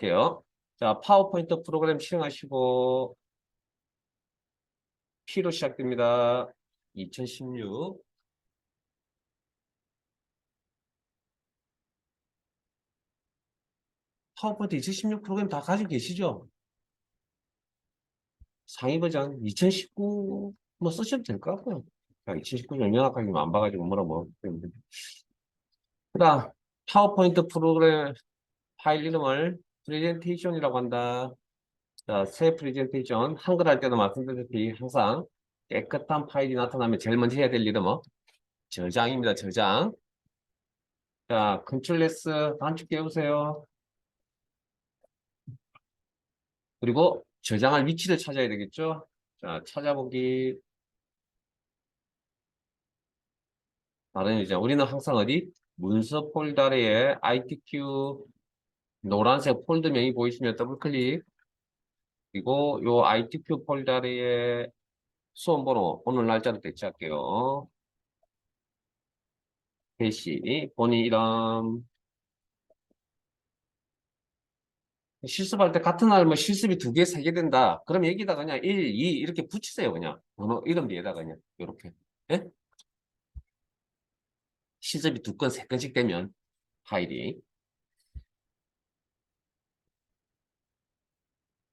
할게요. 자, 파워포인트 프로그램 실행하시고 P로 시작됩니다. 2016. 파워포인트 2016 프로그램 다 가지고 계시죠? 상위 버전 2019 뭐 쓰셔도 될 것 같고요. 2019년 명확하게 안 봐가지고 뭐라 뭐. 그다음 파워포인트 프로그램 파일 이름을 프레젠테이션이라고 한다. 자, 새 프레젠테이션 한글 할 때도 말씀드렸듯이 항상 깨끗한 파일이 나타나면 제일 먼저 해야 될 일은 뭐? 저장입니다. 저장. 자, 컨트롤 S 단축 깨우세요. 그리고 저장할 위치를 찾아야 되겠죠? 자, 찾아보기. 다른 이제 우리는 항상 어디? 문서 폴더 아래에 ITQ 노란색 폴더명이 보이시면 더블 클릭. 그리고 요 ITQ 폴더 아래에 수험번호, 오늘 날짜를 대체할게요. 대시, 본인 이름. 실습할 때 같은 날 뭐 실습이 2개, 3개 된다. 그럼 여기다 그냥 1, 2 이렇게 붙이세요. 그냥. 번호 이름 뒤에다가 그냥. 이렇게. 예? 실습이 2건, 3건씩 되면 파일이.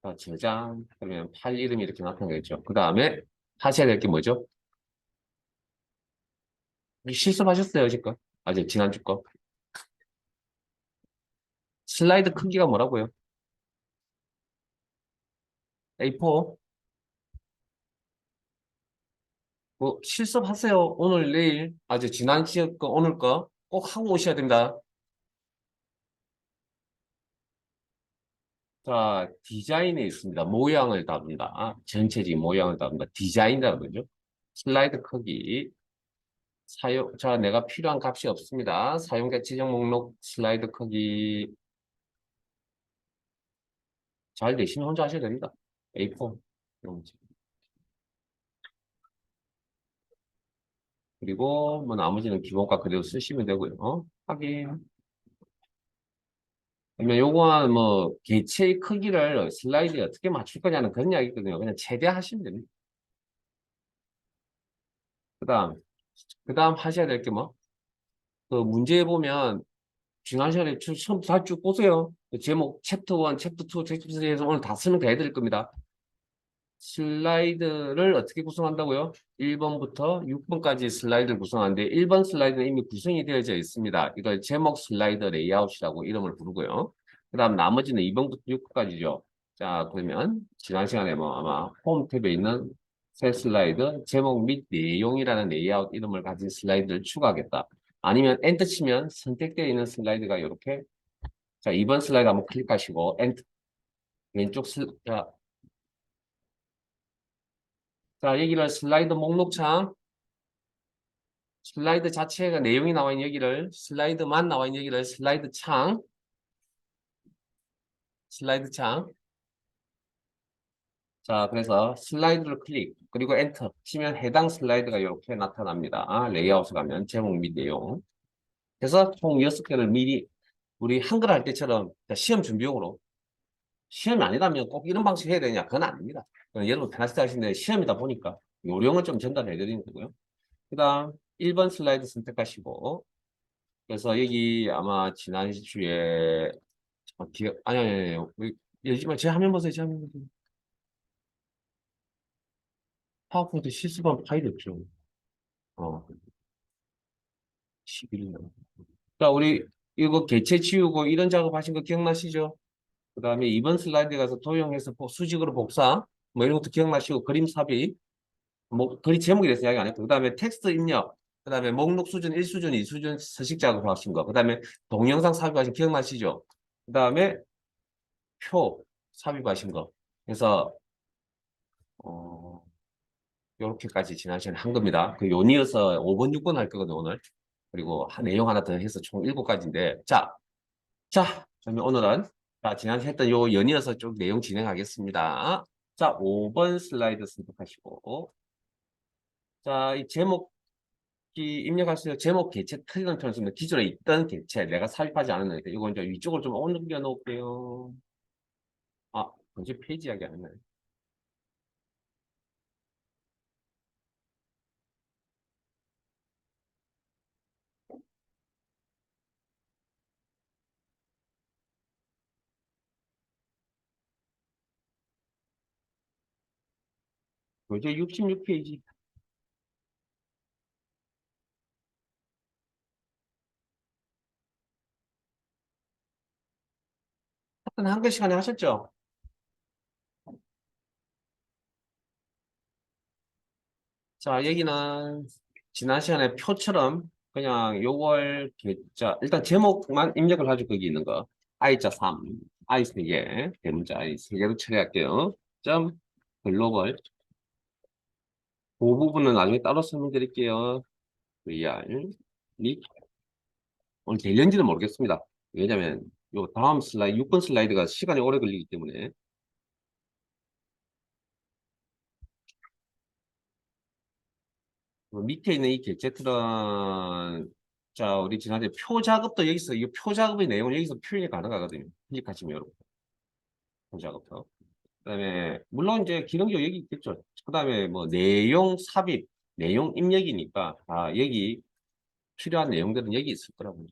자, 저장. 그러면 파일 이름이 이렇게 나타나겠죠. 그 다음에 하셔야 될 게 뭐죠? 실습하셨어요, 지금? 아직 지난주 거. 슬라이드 크기가 뭐라고요? A4. 뭐 실습하세요. 오늘, 내일. 아직 지난주 거, 오늘 거. 꼭 하고 오셔야 됩니다. 자, 디자인에 있습니다. 모양을 다룬다. 전체적인 모양을 다룬다. 디자인이라는 거죠. 슬라이드 크기. 자, 내가 필요한 값이 없습니다. 사용자 지정 목록 슬라이드 크기. 잘 되시면 혼자 하셔도 됩니다. A4. 그리고 뭐 나머지는 기본값 그대로 쓰시면 되고요. 확인. 그러면 요거는 뭐 개체의 크기를 슬라이드에 어떻게 맞출 거냐는 그런 이야기거든요. 그냥 최대하시면 됩니다. 그다음 하셔야 될 게 뭐? 그 문제에 보면 지난 시간에 처음 다 쭉 보세요. 그 제목 챕터 1, 챕터 2, 챕터 3에서 오늘 다 설명 다 해드릴 겁니다. 슬라이드를 어떻게 구성한다고요? 1번부터 6번까지 슬라이드를 구성하는데 1번 슬라이드는 이미 구성이 되어져 있습니다. 이걸 제목 슬라이드 레이아웃이라고 이름을 부르고요. 그 다음 나머지는 2번부터 6번까지죠. 자, 그러면 지난 시간에 뭐 아마 홈 탭에 있는 새 슬라이드 제목 및 내용이라는 레이아웃 이름을 가진 슬라이드를 추가하겠다. 아니면 엔터 치면 선택되어 있는 슬라이드가 이렇게. 자, 2번 슬라이드 한번 클릭하시고 엔터. 왼쪽 자, 여기를 슬라이드 목록창, 슬라이드 자체가 내용이 나와 있는 여기를, 슬라이드만 나와 있는 여기를 슬라이드 창, 슬라이드 창. 자, 그래서 슬라이드를 클릭, 그리고 엔터 치면 해당 슬라이드가 이렇게 나타납니다. 레이아웃을 가면 제목 및 내용. 그래서 총 6개를 미리 우리 한글 할 때처럼 시험 준비용으로, 시험이 아니라면 꼭 이런 방식 해야 되냐? 그건 아닙니다. 그건 여러분 편하시다 하시는데 시험이다 보니까 요령을 좀 전달해 드리는 거고요. 그 다음 1번 슬라이드 선택하시고, 그래서 여기 아마 지난 주에 아니 요즘에 제 화면 보세요. 제 화면 보세요. 파워포인트 실습한 파일이 없죠. 어, 11년. 자, 우리 이거 개체 지우고 이런 작업하신 거 기억나시죠? 그 다음에 이번 슬라이드에 가서 도형해서 수직으로 복사 뭐 이런 것도 기억나시고, 그림 삽입 뭐 그림 제목이 돼서 이야기 안 했고, 그 다음에 텍스트 입력, 그 다음에 목록 수준 1수준 2수준 서식 작업하신 거, 그 다음에 동영상 삽입하신 거 기억나시죠? 그 다음에 표 삽입하신 거. 그래서 어, 요렇게까지 지난 시간에 한 겁니다. 그 요니어서 5번, 6번 할 거거든요, 오늘. 그리고 내용 하나 더 해서 총 7가지인데. 자, 그러면 오늘은, 자, 지난 했던 요 연이어서 쭉 내용 진행하겠습니다. 자, 5번 슬라이드 선택하시고. 자, 이 제목이 입력하세요. 제목 개체 트리건 트랜스입니다. 기존에 있던 개체, 내가 삽입하지 않은 거니까 이거 이제 위쪽으로 좀 옮겨 놓을게요. 언제 페이지 이야기 안 했나요? 이제 66페이지. 하여튼 한글 시간에 하셨죠? 자, 여기는 지난 시간에 표처럼 그냥 요걸 자, 일단 제목만 입력을 하죠. 거기 있는 거. I자 3, I 3개, 대문자 I 3개로 처리할게요. 점, 글로벌. 그 부분은 나중에 따로 설명드릴게요. VR, 리. 오늘 될는지는 모르겠습니다. 왜냐면 요 다음 슬라이드, 6번 슬라이드가 시간이 오래 걸리기 때문에. 밑에 있는 이 결제틀은 자, 우리 지난주에 표 작업도 여기서 이 표 작업의 내용을 여기서 표현이 가능하거든요. 클릭하시면 여러분. 표 작업도. 그다음에 물론 이제 기능도 여기 있겠죠. 그다음에 뭐 내용 삽입, 내용 입력이니까 여기 필요한 내용들은 여기 있을 거라고요.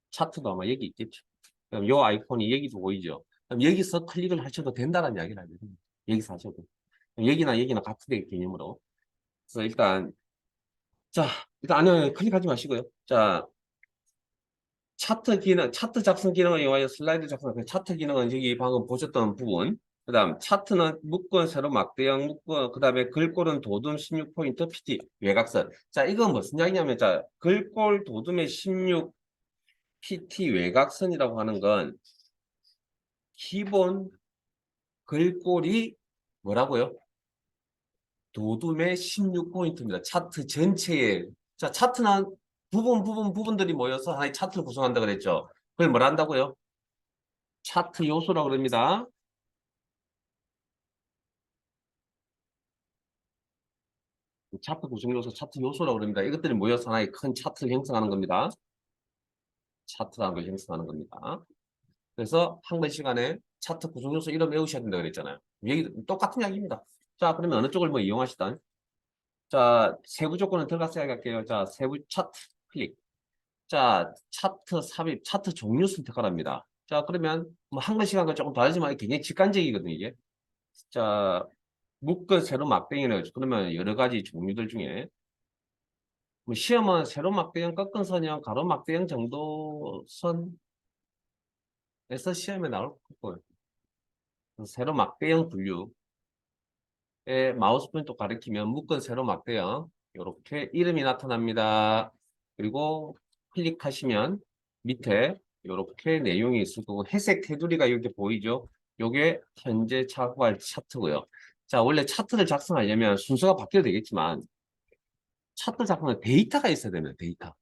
차트도 아마 여기 있겠죠. 그럼 요 아이콘이 여기도 보이죠. 그럼 여기서 클릭을 하셔도 된다는 이야기를 하거든요. 여기서 하셔도. 여기나 같은 개념으로. 그래서 자, 일단 안에 클릭하지 마시고요. 자, 차트 기능, 차트 작성 기능을 이용하여 슬라이드 작성, 그 차트 기능은 여기 방금 보셨던 부분. 그 다음, 차트는 묶은 세로 막대형 묶은, 그 다음에 글꼴은 도둠 16포인트 PT 외곽선. 자, 이건 무슨 이야기냐면, 자, 글꼴 도둠의 16 PT 외곽선이라고 하는 건 기본 글꼴이 뭐라고요? 도둠의 16포인트입니다. 차트 전체에. 자, 차트는 부분들이 모여서 하나의 차트를 구성한다 그랬죠. 그걸 뭘 한다고요? 차트 요소라고 그럽니다. 차트 구성 요소, 차트 요소라고 그럽니다. 이것들이 모여서 하나의 큰 차트를 형성하는 겁니다. 차트라는 걸 형성하는 겁니다. 그래서 한글 시간에 차트 구성 요소 이름 외우셔야 된다고 그랬잖아요. 얘기 똑같은 이야기입니다. 자, 그러면 어느 쪽을 뭐 이용하시던? 자, 세부 조건을 들어가서 이야기할게요. 자, 세부 차트 클릭. 자, 차트 삽입, 차트 종류 선택하랍니다. 자, 그러면 뭐 한글 시간과 조금 다르지만 굉장히 직관적이거든요, 이게. 자, 묶은 세로 막대기는 그러면 여러 가지 종류들 중에 뭐 시험은 세로 막대형, 꺾은 선형, 가로 막대형 정도 선에서 시험에 나올 거고요. 세로 막대형 분류에 마우스 포인터 가리키면 묶은 세로 막대형 이렇게 이름이 나타납니다. 그리고 클릭하시면 밑에 이렇게 내용이 있을 거고 회색 테두리가 이렇게 보이죠? 이게 현재 작업할 차트고요. 자, 원래 차트를 작성하려면 순서가 바뀌어도 되겠지만 차트 작성에 데이터가 있어야 되는 데이터.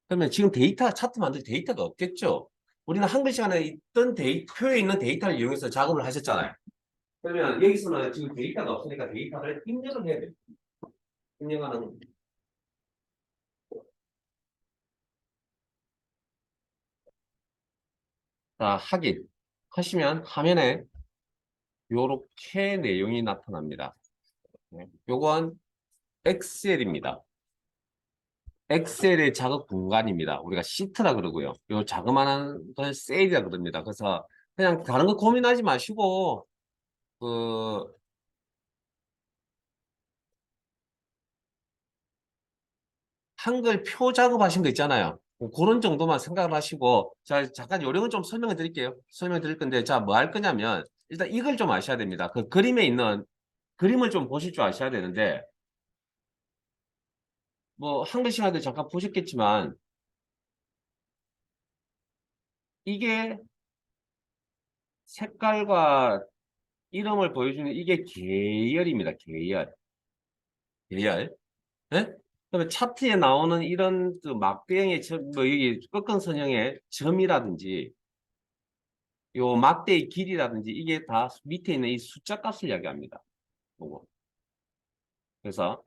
그러면 지금 차트 만들 데이터가 없겠죠? 우리는 한글 시간에 있던 표에 있는 데이터를 이용해서 작업을 하셨잖아요. 그러면 여기서는 지금 데이터가 없으니까 데이터를 입력을 해야 돼요. 입력하는, 자, 확인. 하시면 화면에 이렇게 내용이 나타납니다. 네. 요건 엑셀입니다. 엑셀의 작업 공간입니다. 우리가 시트라 그러고요. 요 자그마한 걸 셀이라 그럽니다. 그래서 그냥 다른 거 고민하지 마시고 그 한글 표 작업하신 거 있잖아요. 뭐 그런 정도만 생각을 하시고, 자, 잠깐 요령을 좀 설명해 드릴게요. 설명해 드릴 건데, 자, 뭐 할 거냐면, 일단 이걸 좀 아셔야 됩니다. 그 그림에 있는, 그림을 좀 보실 줄 아셔야 되는데, 뭐, 한글 시간에 잠깐 보셨겠지만, 이게 색깔과 이름을 보여주는 이게 계열입니다. 계열. 계열. 예? 그러면 차트에 나오는 이런 그 막대형의 뭐, 여기 꺾은 선형의 점이라든지, 요 막대의 길이라든지 이게 다 밑에 있는 이 숫자 값을 이야기합니다. 요거. 그래서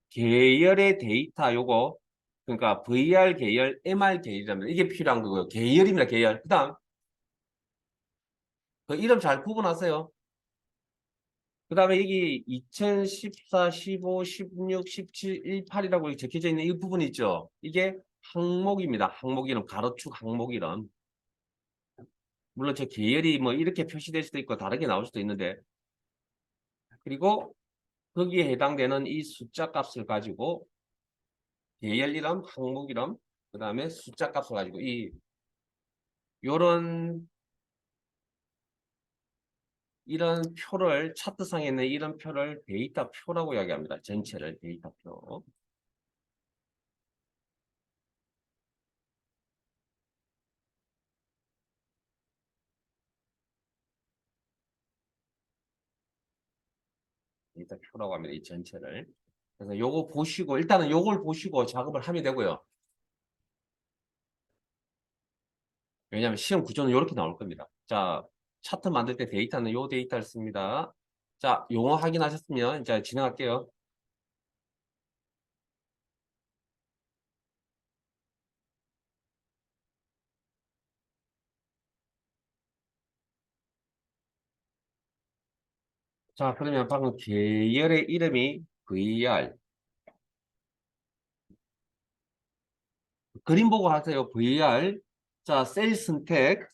계열의 데이터 요거 그러니까 VR 계열, MR 계열이라면 이게 필요한 거고요. 계열입니다. 계열. 그다음 그 이름 잘 구분하세요. 그 다음에 여기 2014, 15, 16, 17, 18이라고 적혀져 있는 이 부분 있죠? 이게 항목 이름, 가로축 항목 이름. 물론 저 계열이 뭐 이렇게 표시될 수도 있고 다르게 나올 수도 있는데, 그리고 거기에 해당되는 이 숫자 값을 가지고 계열 이름, 항목 이름, 그 다음에 숫자 값을 가지고 요런 이런 표를 차트상에 있는 이런 표를 데이터 표라고 이야기합니다. 전체를 데이터 표. 데이터 표라고 합니다. 이 전체를. 그래서 요거 보시고 일단은 요걸 보시고 작업을 하면 되고요. 왜냐하면 시험 구조는 이렇게 나올 겁니다. 자, 차트 만들 때 데이터는 요 데이터를 씁니다. 자, 용어 확인하셨으면 이제 진행할게요. 자, 그러면 방금 계열의 이름이 VER. 그림 보고 하세요. VER. 자, 셀 선택.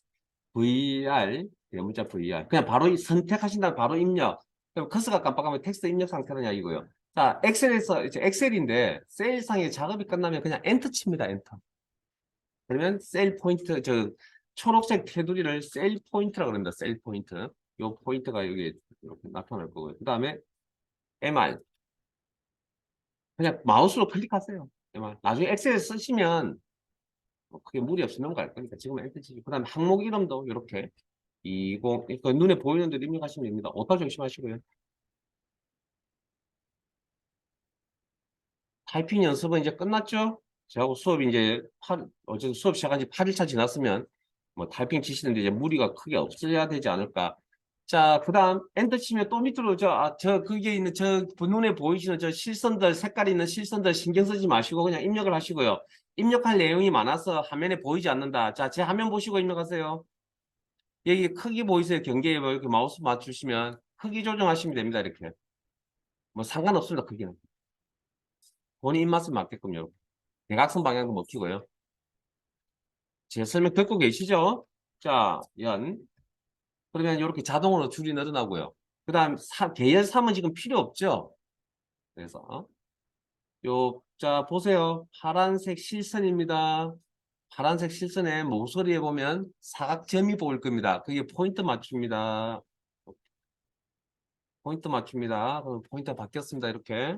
VER. 대문자 VER. 그냥 바로 선택하신 다음에 바로 입력. 그럼 커서가 깜빡하면 텍스트 입력 상태느냐 이거요. 자, 엑셀에서 이제 엑셀인데 셀상의 작업이 끝나면 그냥 엔터 칩니다. 엔터. 그러면 셀 포인트, 초록색 테두리를 셀 포인트라고 합니다. 셀 포인트. 요 포인트가 여기 이렇게 나타날 거고요. 그 다음에 MR. 그냥 마우스로 클릭하세요. MR. 나중에 엑셀 쓰시면 뭐 크게 무리 없이 넘어갈 거니까 지금은 엔터 치고. 그 다음에 항목 이름도 이렇게 20, 그 눈에 보이는 대로 입력하시면 됩니다. 오타 조심하시고요. 타이핑 연습은 이제 끝났죠? 저하고 수업이 이제 어제 수업 시작한 지 8일차 지났으면 뭐 타이핑 치시는데 이제 무리가 크게 없어야 되지 않을까. 자, 그 다음 엔터 치면 또 밑으로 그게 있는 눈에 보이시는 저 실선들 색깔 있는 실선들 신경 쓰지 마시고 그냥 입력을 하시고요. 입력할 내용이 많아서 화면에 보이지 않는다. 자, 제 화면 보시고 입력하세요. 여기 크기 보이세요? 경계에 뭐 이렇게 마우스 맞추시면 크기 조정하시면 됩니다. 이렇게. 뭐 상관없습니다. 크기는. 본인 입맛에 맞게끔 이렇게. 대각선 방향도 먹히고요. 제 설명 듣고 계시죠? 자, 그러면 이렇게 자동으로 줄이 늘어나고요. 그 다음, 계열 3은 지금 필요 없죠? 그래서, 자, 보세요. 파란색 실선입니다. 파란색 실선에 모서리에 보면 사각점이 보일 겁니다. 그게 포인트 맞춥니다. 포인트 맞춥니다. 그럼 포인트가 바뀌었습니다. 이렇게.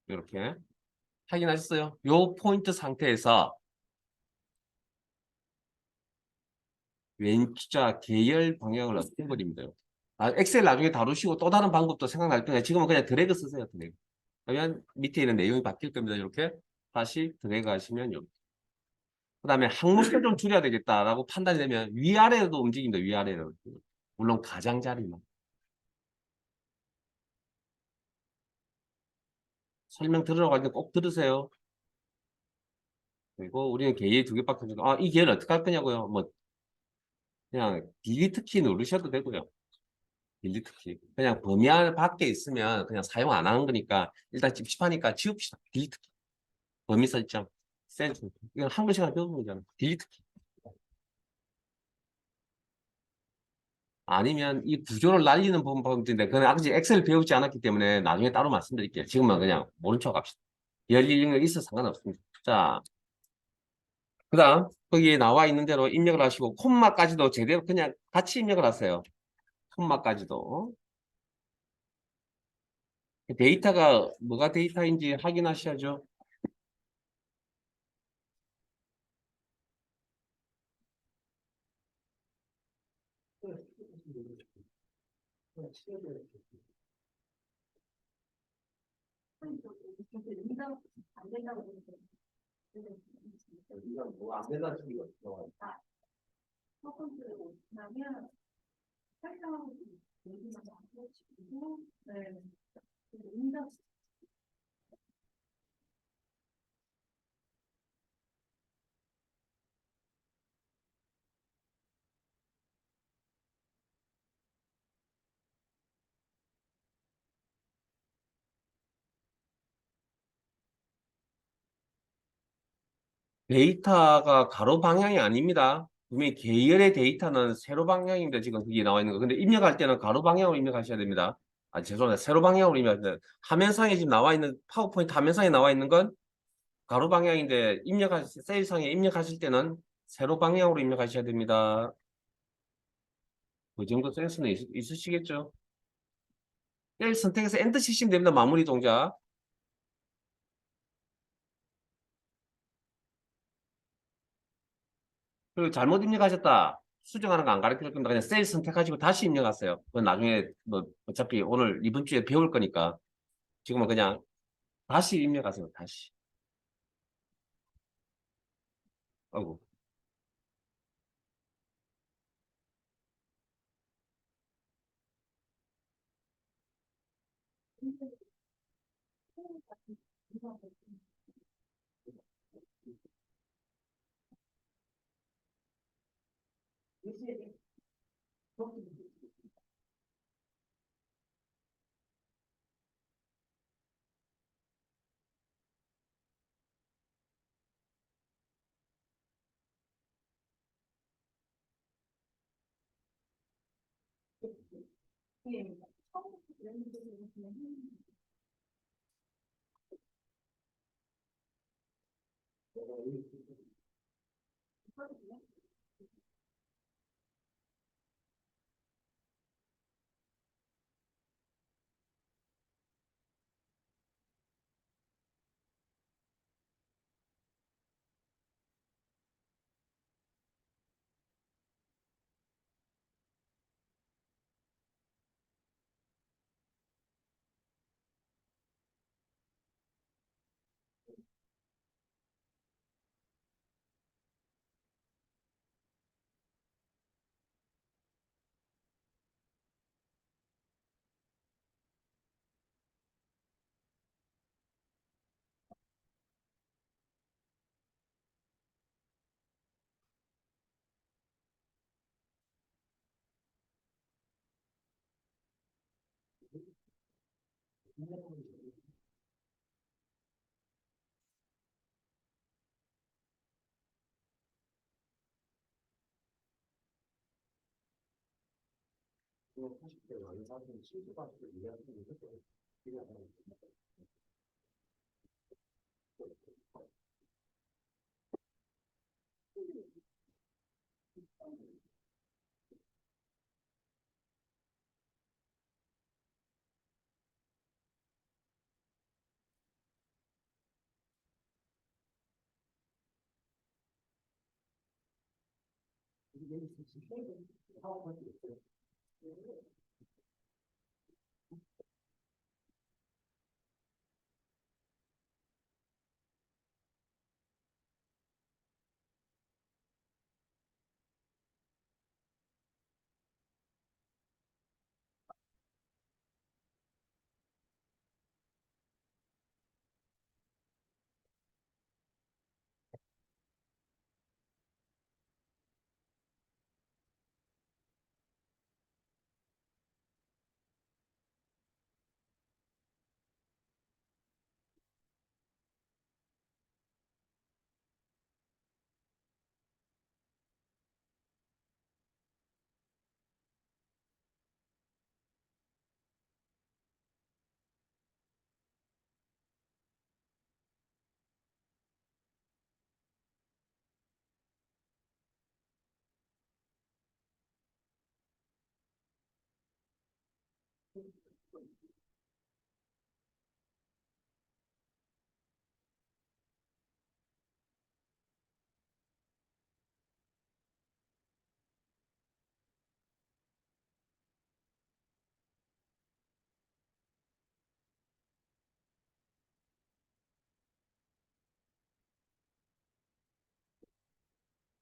이렇게. 확인하셨어요? 요 포인트 상태에서 왼자 계열 방향을 어떻게 그립니다. 엑셀 나중에 다루시고 또 다른 방법도 생각날 거예요. 지금은 그냥 드래그 쓰세요. 드래그. 그러면 밑에 있는 내용이 바뀔 겁니다. 이렇게 다시 드래그 하시면 이렇게. 그 다음에 항목을 좀 줄여야 되겠다라고 판단이 되면 위아래로도 움직입니다. 위아래로. 물론 가장자리만. 설명 들으러 갈 때 꼭 들으세요. 그리고 우리는 계열 두 개밖에 없어서 이 계열 어떻게 할 거냐고요. 뭐 그냥 딜리트 키 누르셔도 되고요. 딜리트 키. 그냥 범위 안 밖에 있으면 그냥 사용 안 하는 거니까 일단 찝찝하니까 지웁시다. 딜리트 키. 범위 설정. 센스. 이건 한글 시간 배우는 거잖아. 딜리트 키. 아니면 이 구조를 날리는 방법인데 그건 아직 엑셀 배우지 않았기 때문에 나중에 따로 말씀드릴게요. 지금은 그냥 모른 척 합시다. 열리는 거 있어 상관없습니다. 자, 그다음 거기에 나와 있는 대로 입력을 하시고 콤마까지도 제대로 그냥 같이 입력을 하세요. 콤마까지도. 데이터가 뭐가 데이터인지 확인하셔야죠. 뭐안 된다는 소리가 있어. 데이터가 가로 방향이 아닙니다. 분명히 계열의 데이터는 세로 방향인데 지금 그게 나와 있는 거. 근데 입력할 때는 가로 방향으로 입력하셔야 됩니다. 아, 죄송합니다. 세로 방향으로 입력하셔야 돼요. 화면상에 지금 나와 있는, 파워포인트 화면상에 나와 있는 건 가로 방향인데 셀상에 입력하실 때는 세로 방향으로 입력하셔야 됩니다. 그 정도 센스는 있으시겠죠? 셀 선택해서 엔터 치시면 됩니다. 마무리 동작. 그리고 잘못 입력하셨다. 수정하는 거 안 가르쳐 줄 겁니다. 그냥 셀 선택하시고 다시 입력하세요. 그건 나중에 뭐 어차피 오늘 이번 주에 배울 거니까 지금은 그냥 다시 입력하세요. 다시. 아이고.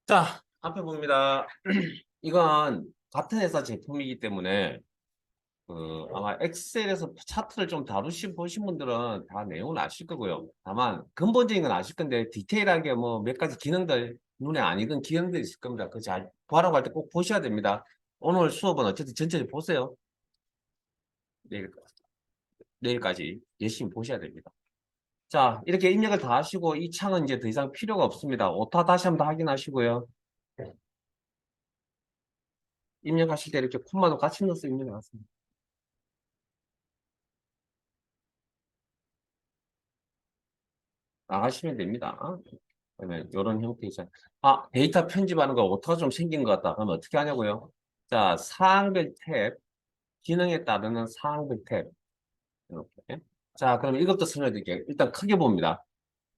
자, 앞에 봅니다. 이건 같은 회사 제품이기 때문에 아마 엑셀에서 차트를 좀 보신 분들은 다 내용을 아실 거고요. 다만 근본적인 건 아실 건데 디테일하게 뭐 몇 가지 기능들 눈에 안 익은 기능들이 있을 겁니다. 그 잘 보라고 할 때 꼭 보셔야 됩니다. 오늘 수업은 어쨌든 전체적으로 보세요. 내일, 내일까지 열심히 보셔야 됩니다. 자, 이렇게 입력을 다 하시고 이 창은 이제 더 이상 필요가 없습니다. 오타 다시 한번 확인하시고요. 입력하실 때 이렇게 콤마도 같이 넣어서 입력해 놨습니다. 나가시면 됩니다. 그러면 이런 형태이죠. 아, 데이터 편집하는 거 오타가 좀 생긴 것 같다. 그러면 어떻게 하냐고요? 자, 사항별 탭, 기능에 따르는 사항별 탭. 이렇게. 자, 그럼 이것도 설명해 드릴게요. 일단 크게 봅니다.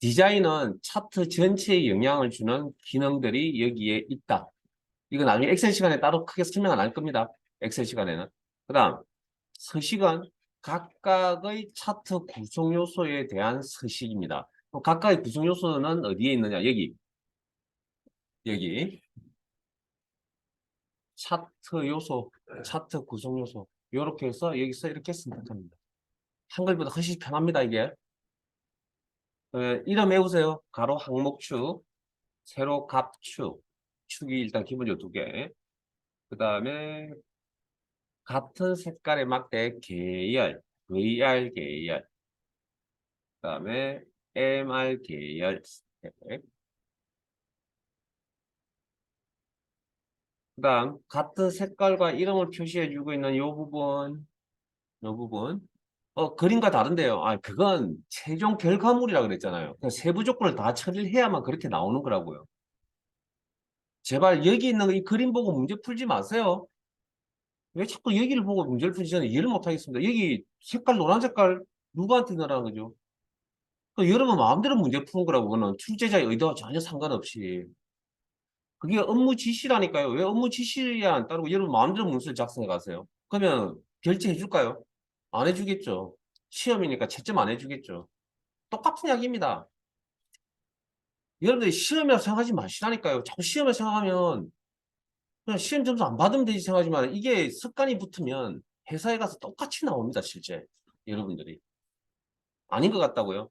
디자인은 차트 전체에 영향을 주는 기능들이 여기에 있다. 이건 나중에 엑셀 시간에 따로 크게 설명 안 할 겁니다. 엑셀 시간에는. 그 다음, 서식은 각각의 차트 구성 요소에 대한 서식입니다. 각각의 구성 요소는 어디에 있느냐? 여기. 차트 요소, 차트 구성 요소. 이렇게 해서 여기서 이렇게 선택합니다. 한글보다 훨씬 편합니다, 이게. 이름 외우세요. 가로 항목축, 세로 갑축. 축이 일단 기본적으로 두 개. 그 다음에 같은 색깔에 맞게 계열, VR 계열. 그 다음에 MR 계열. 그 다음 같은 색깔과 이름을 표시해주고 있는 이 부분. 그림과 다른데요. 아, 그건 최종 결과물이라 그랬잖아요. 그 세부 조건을 다 처리를 해야만 그렇게 나오는 거라고요. 제발 여기 있는 이 그림 보고 문제 풀지 마세요. 왜 자꾸 여기를 보고 문제를 풀지 저는 이해를 못 하겠습니다. 여기 색깔 노란 색깔 누구한테 넣으라는 거죠? 여러분 마음대로 문제 푸는 거라고 그거는 출제자의 의도와 전혀 상관없이 그게 업무 지시라니까요. 왜 업무 지시에 안 따르고 여러분 마음대로 문서를 작성해 가세요? 그러면 결제해 줄까요? 안 해주겠죠. 시험이니까 채점 안 해주겠죠. 똑같은 이야기입니다. 여러분들이 시험이라고 생각하지 마시라니까요. 자꾸 시험을 생각하면 그냥 시험 점수 안 받으면 되지 생각하지만 이게 습관이 붙으면 회사에 가서 똑같이 나옵니다. 실제 여러분들이. 아닌 것 같다고요.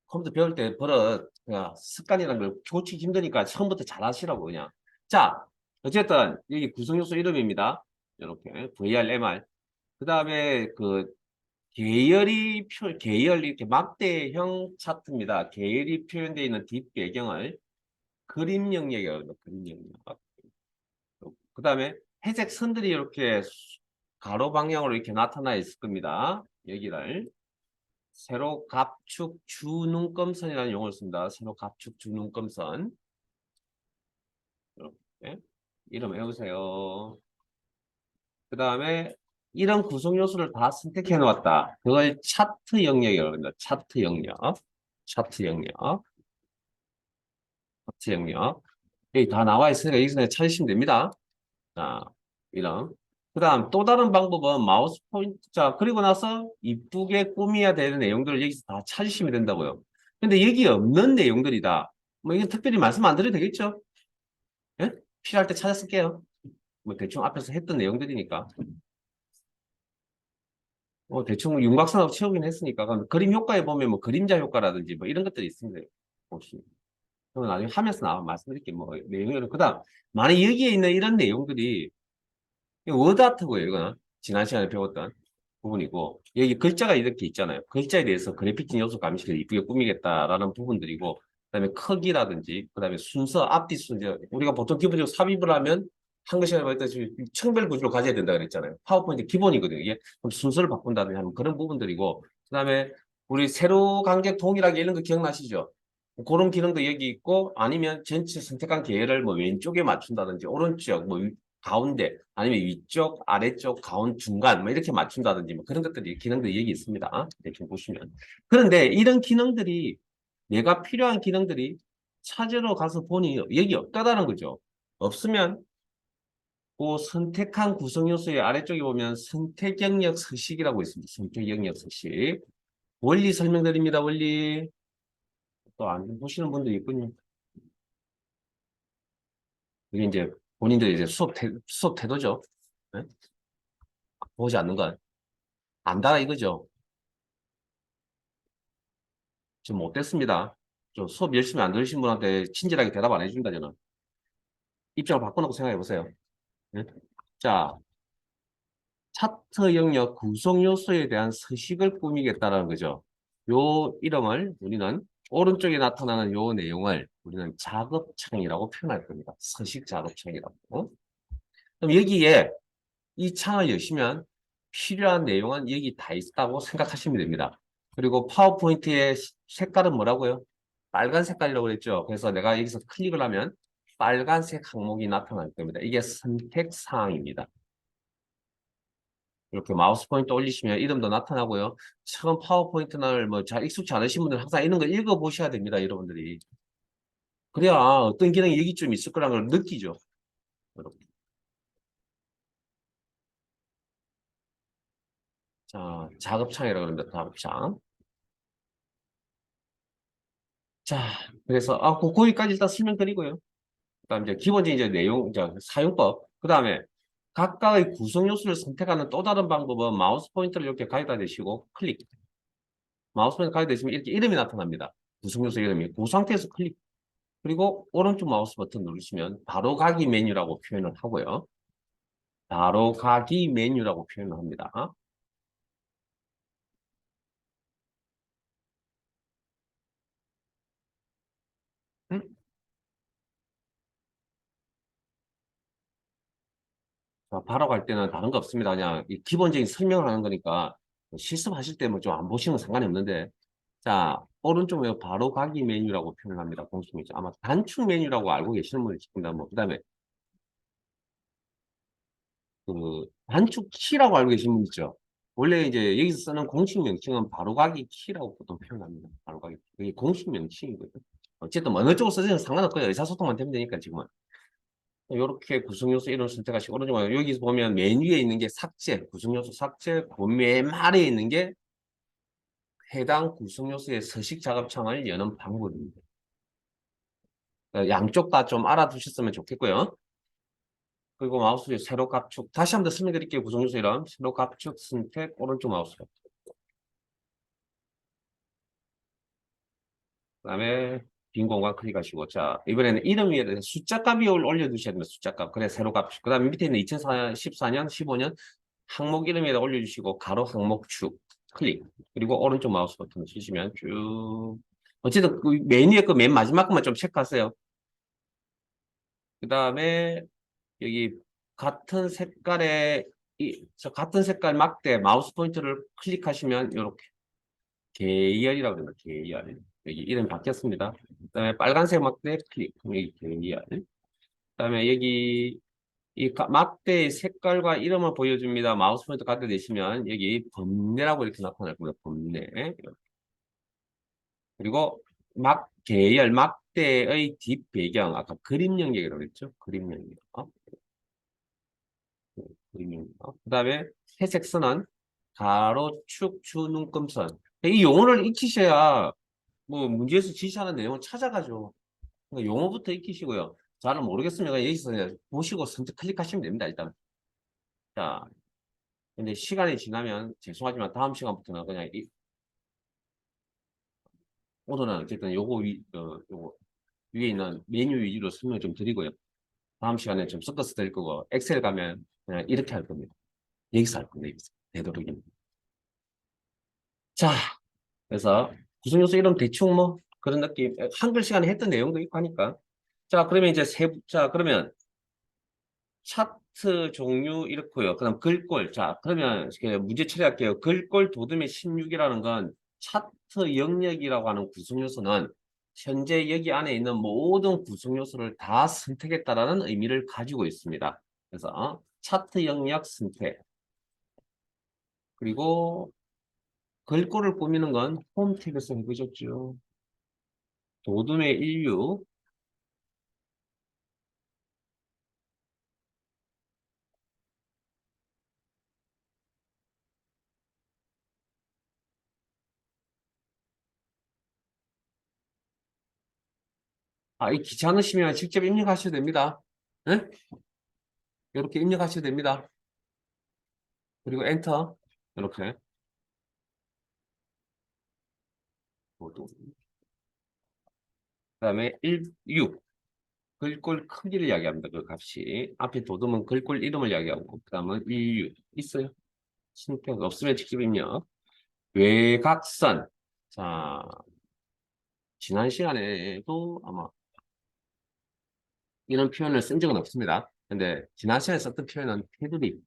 컴퓨터 배울 때 버릇 그냥 습관이라는 걸 고치기 힘드니까 처음부터 잘 하시라고 그냥. 자, 어쨌든 여기 구성요소 이름입니다. 이렇게 VR, MR. 그 다음에 그 계열 이렇게 막대형 차트입니다. 계열이 표현되어 있는 뒷배경을 그림 영역이라고 합니다. 그림 영역. 그 다음에 회색 선들이 이렇게 가로 방향으로 이렇게 나타나 있을 겁니다. 여기를 세로 갑축 주눈금선이라는 용어를 씁니다. 세로 갑축 주눈금선. 이렇게 이름 외우세요. 그 다음에 이런 구성 요소를 다 선택해 놓았다. 그걸 차트 영역이라고 합니다. 차트 영역. 차트 영역. 차트 영역. 여기 다 나와 있으니까 여기서 그냥 찾으시면 됩니다. 자, 이런. 그 다음 또 다른 방법은 마우스 포인터. 자, 그리고 나서 이쁘게 꾸며야 되는 내용들을 여기서 다 찾으시면 된다고요. 근데 여기 없는 내용들이다. 뭐 이건 특별히 말씀 안 드려도 되겠죠? 예? 필요할 때 찾아 쓸게요. 뭐 대충 앞에서 했던 내용들이니까. 대충 윤곽선하고 채우긴 했으니까. 그럼 그림 효과에 보면 뭐 그림자 효과라든지 뭐 이런 것들이 있습니다. 혹시. 그건 나중에 하면서 말씀드릴게요. 뭐 내용을. 그 다음, 만약 여기에 있는 이런 내용들이 워드아트고요, 이거는. 지난 시간에 배웠던 부분이고, 여기 글자가 이렇게 있잖아요. 글자에 대해서 그래픽적 요소 감시를 이쁘게 꾸미겠다라는 부분들이고, 그다음에 크기라든지, 그다음에 순서, 앞뒤 순서. 우리가 보통 기본적으로 삽입을 하면 한 시간에 말했듯이 층별 구조를 가져야 된다 그랬잖아요. 파워포인트 기본이거든요. 이게 그럼 순서를 바꾼다든지 하는 그런 부분들이고, 그다음에 우리 세로 간격 동일하게 이런 거 기억나시죠? 그런 기능도 여기 있고, 아니면 전체 선택한 계열을 뭐 왼쪽에 맞춘다든지, 오른쪽, 뭐 가운데 아니면 위쪽, 아래쪽, 중간 뭐 이렇게 맞춘다든지 뭐 그런 것들이 기능들이 여기 있습니다. 대충 보시면. 그런데 이런 기능들이 내가 필요한 기능들이 찾으러 가서 보니 여기 없다라는 거죠. 없으면 그 선택한 구성 요소의 아래쪽에 보면 선택 영역 서식이라고 있습니다. 선택 영역 서식. 원리 설명드립니다. 원리. 또 안 보시는 분도 있군요. 이게 이제 본인들 이제 수업 태도죠. 네? 보지 않는 건 안다 이거죠. 좀 못됐습니다. 좀 수업 열심히 안 들으신 분한테 친절하게 대답 안 해준다, 저는. 입장을 바꿔놓고 생각해 보세요. 네? 자, 차트 영역 구성 요소에 대한 서식을 꾸미겠다라는 거죠. 요 이름을 우리는 오른쪽에 나타나는 요 내용을 우리는 작업창이라고 표현할 겁니다. 서식 작업창이라고. 그럼 여기에 이 창을 여시면 필요한 내용은 여기 다 있다고 생각하시면 됩니다. 그리고 파워포인트의 색깔은 뭐라고요? 빨간 색깔이라고 그랬죠. 그래서 내가 여기서 클릭을 하면 빨간색 항목이 나타날 겁니다. 이게 선택 사항입니다. 이렇게 마우스 포인트 올리시면 이름도 나타나고요. 처음 파워포인트를 뭐 잘 익숙치 않으신 분들은 항상 이런 거 읽어보셔야 됩니다. 여러분들이. 그래야 어떤 기능이 여기 좀 있을 거라는 걸 느끼죠. 이렇게. 자, 작업창이라고 합니다. 작업창. 자, 그래서 거기까지 일단 설명드리고요. 그다음 이제 기본적인 이제 내용, 이제 사용법. 그다음에 각각의 구성 요소를 선택하는 또 다른 방법은 마우스 포인터를 이렇게 가져다 대시고 클릭. 마우스 포인터 가져다 대시면 이렇게 이름이 나타납니다. 구성 요소 이름이. 그 상태에서 클릭. 그리고 오른쪽 마우스 버튼 누르시면 바로 가기 메뉴라고 표현을 하고요. 바로 가기 메뉴라고 표현을 합니다. 음? 자, 바로 갈 때는 다른 거 없습니다. 그냥 이 기본적인 설명을 하는 거니까 실습하실 때 뭐 좀 안 보시면 상관이 없는데, 자, 오른쪽에 바로 가기 메뉴라고 표현을 합니다. 공식 메뉴. 아마 단축 메뉴라고 알고 계시는 분이 있습니다. 뭐, 그다음에 그 단축 키라고 알고 계시는 분 있죠. 원래 이제 여기서 쓰는 공식 명칭은 바로 가기 키라고 보통 표현합니다. 바로 가기 키. 이게 공식 명칭이거든요. 어쨌든 뭐 어느 쪽으로 쓰지는 상관없고요. 의사소통만 되면 되니까 지금은. 이렇게 구성요소 이름 선택하시고 오른쪽에 여기서 보면 메뉴에 있는 게 삭제, 구성요소 삭제, 그 맨 아래에 있는 게 해당 구성요소의 서식 작업창을 여는 방법입니다. 양쪽 다 좀 알아두셨으면 좋겠고요. 그리고 마우스 위 세로 압축. 다시 한번 설명드릴게요. 구성요소 이름. 세로 압축 선택 오른쪽 마우스. 그다음에 빈 공간 클릭하시고 자 이번에는 이름 위에 숫자 값이 올려두셔야 됩니다. 숫자 값. 그래 세로 값. 그다음에 밑에 있는 2014년, 15년 항목 이름에다 올려주시고 가로 항목 축 클릭. 그리고 오른쪽 마우스 버튼을 치시면 쭉 어쨌든 그 메뉴의 그 맨 마지막 것만 좀 체크하세요. 그다음에 여기 같은 색깔의 저 같은 색깔 막대 마우스 포인트를 클릭하시면 이렇게 계열이라고 합니다. 계열. 여기 이름 바뀌었습니다. 그다음에 빨간색 막대 클릭. 여기 계열. 그다음에 여기 이 막대의 색깔과 이름을 보여줍니다. 마우스 포인터 갖다 대시면 여기 범례라고 이렇게 나타날 겁니다. 범례. 그리고 계열 막대의 뒷 배경 아까 그림 연결이라고 했죠. 그림 연결. 그림 연결. 그다음에 회색 선은 가로 축 주 눈금선. 이 용어를 익히셔야 뭐 문제에서 지시하는 내용을 찾아가죠. 그러니까 용어부터 익히시고요. 잘은 모르겠으면 여기서 그냥 보시고 선택 클릭하시면 됩니다. 일단. 자, 근데 시간이 지나면 죄송하지만 다음 시간부터는 그냥 오늘은 어쨌든 요거 위에 있는 메뉴 위주로 설명 좀 드리고요. 다음 시간에 좀 섞어서 드릴 거고 엑셀 가면 그냥 이렇게 할 겁니다. 여기서 할 겁니다. 여기서 되도록이면. 자, 그래서 구성 요소 이름 대충 뭐 그런 느낌 한글 시간에 했던 내용도 있고 하니까 자 그러면 이제 자 그러면 차트 종류 이렇고요. 그다음 글꼴. 자, 그러면 이렇게 문제 처리할게요. 글꼴 도둠의 16이라는 건 차트 영역이라고 하는 구성 요소는 현재 여기 안에 있는 모든 구성 요소를 다 선택했다라는 의미를 가지고 있습니다. 그래서 차트 영역 선택. 그리고 글꼴을 꾸미는 건 홈 탭에서 해보셨죠. 도둠의 인류. 이 귀찮으시면 직접 입력하셔도 됩니다. 네? 이렇게 입력하셔도 됩니다. 그리고 엔터. 이렇게. 그다음에 6 글꼴 크기를 이야기합니다. 그 값이 앞에 도둠은 글꼴 이름을 이야기하고 그다음은 16 있어요. 신택 없으면 직접 입력. 외곽선 자, 지난 시간에도 아마 이런 표현을 쓴 적은 없습니다. 근데 지난 시간에 썼던 표현은 테두리,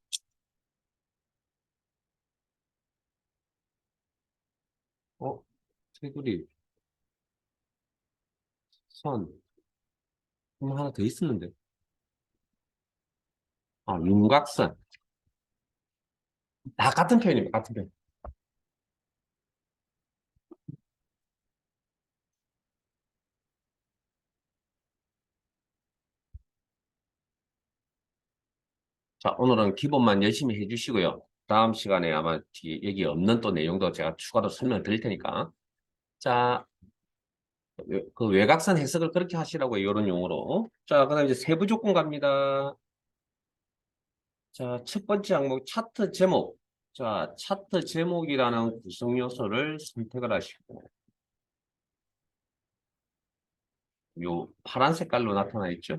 어, 테두리, 선, 하나 더 있었는데. 아, 윤곽선. 다 같은 표현입니다. 같은 표현. 자, 오늘은 기본만 열심히 해주시고요. 다음 시간에 아마 여기 없는 또 내용도 제가 추가로 설명을 드릴 테니까. 자, 그 외곽선 해석을 그렇게 하시라고 이런 용어로. 자, 그다음 이제 세부 조건 갑니다. 자, 첫 번째 항목 차트 제목. 자, 차트 제목이라는 구성 요소를 선택을 하시고 요 파란 색깔로 나타나 있죠.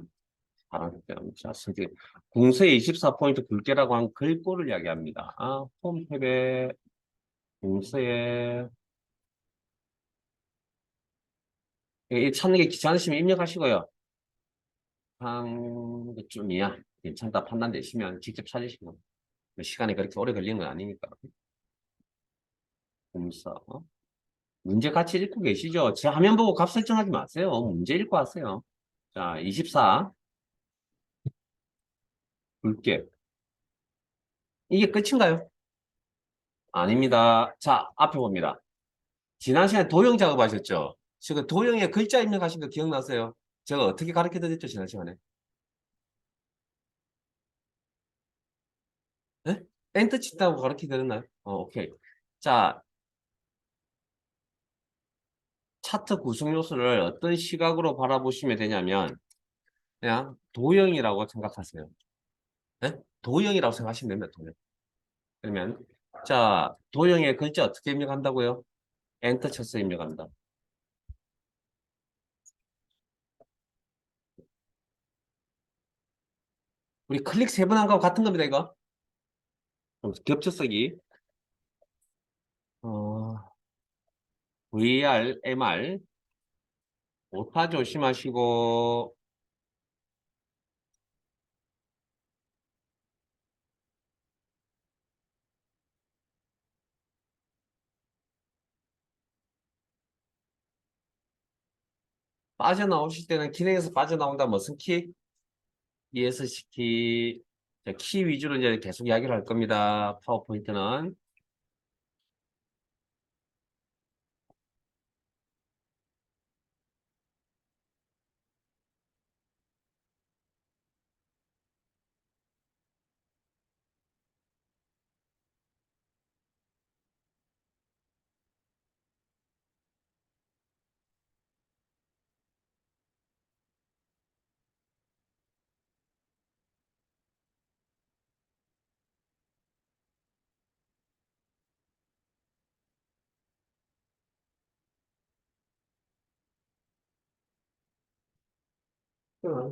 파란 색깔. 자, 선택. 공세 24포인트 굵게라고 한 글꼴을 이야기합니다. 아, 홈탭에 공세에 이 찾는 게 귀찮으시면 입력하시고요. 한 그쯤이야. 괜찮다 판단되시면 직접 찾으시면 시간이 그렇게 오래 걸리는 건 아니니까. 공사. 문제 같이 읽고 계시죠? 제 화면 보고 값 설정하지 마세요. 문제 읽고 하세요. 자, 24. 굵게. 이게 끝인가요? 아닙니다. 자, 앞에 봅니다. 지난 시간에 도형 작업하셨죠? 지금 도형에 글자 입력하신 거 기억나세요? 제가 어떻게 가르쳐 드렸죠, 지난 시간에? 네? 엔터 친다고 가르쳐 드렸나요? 오케이. 자, 차트 구성 요소를 어떤 시각으로 바라보시면 되냐면, 그냥 도형이라고 생각하세요. 네? 도형이라고 생각하시면 됩니다, 도형. 그러면, 자, 도형의 글자 어떻게 입력한다고요? 엔터 쳐서 입력합니다. 우리 클릭 세 번 한 거 같은 겁니다, 이거. 겹쳐 쓰기. 어, VR, MR. 오타 조심하시고, 빠져나오실 때는 기능에서 빠져나온다. 무슨 키? ESC 키. 자, 키 위주로 이제 계속 이야기를 할 겁니다. 파워포인트는.